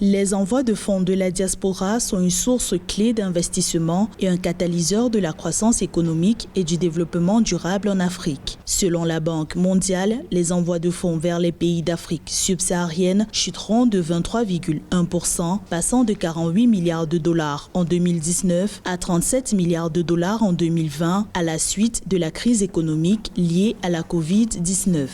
Les envois de fonds de la diaspora sont une source clé d'investissement et un catalyseur de la croissance économique et du développement durable en Afrique. Selon la Banque mondiale, les envois de fonds vers les pays d'Afrique subsaharienne chuteront de 23,1%, passant de 48 milliards de dollars en 2019 à 37 milliards de dollars en 2020 à la suite de la crise économique liée à la Covid-19.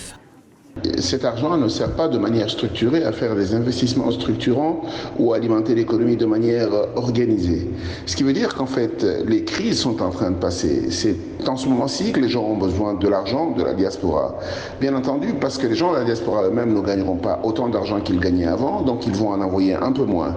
Cet argent ne sert pas de manière structurée à faire des investissements structurants ou à alimenter l'économie de manière organisée. Ce qui veut dire qu'en fait, les crises sont en train de passer. C'est en ce moment-ci que les gens ont besoin de l'argent de la diaspora. Bien entendu, parce que les gens de la diaspora eux-mêmes ne gagneront pas autant d'argent qu'ils gagnaient avant, donc ils vont en envoyer un peu moins.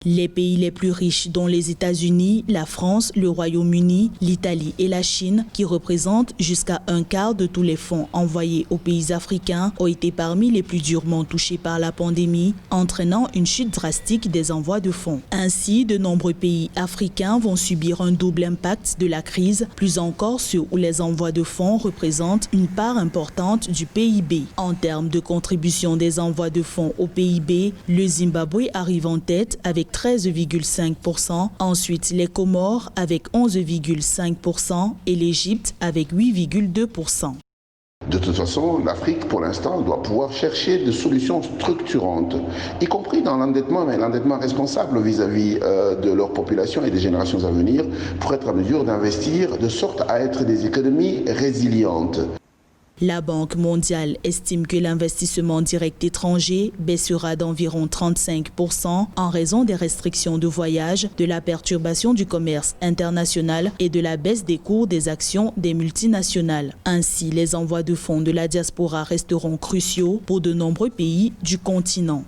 Les pays les plus riches, dont les États-Unis, la France, le Royaume-Uni, l'Italie et la Chine, qui représentent jusqu'à un quart de tous les fonds envoyés aux pays africains, ont été parmi les plus durement touchés par la pandémie, entraînant une chute drastique des envois de fonds. Ainsi, de nombreux pays africains vont subir un double impact de la crise, plus encore ceux où les envois de fonds représentent une part importante du PIB. En termes de contribution des envois de fonds au PIB, le Zimbabwe arrive en tête avec 13,5%, ensuite les Comores avec 11,5% et l'Égypte avec 8,2%. De toute façon, l'Afrique, pour l'instant, doit pouvoir chercher des solutions structurantes, y compris dans l'endettement, mais l'endettement responsable vis-à-vis de leur population et des générations à venir, pour être en mesure d'investir de sorte à être des économies résilientes. La Banque mondiale estime que l'investissement direct étranger baissera d'environ 35% en raison des restrictions de voyage, de la perturbation du commerce international et de la baisse des cours des actions des multinationales. Ainsi, les envois de fonds de la diaspora resteront cruciaux pour de nombreux pays du continent.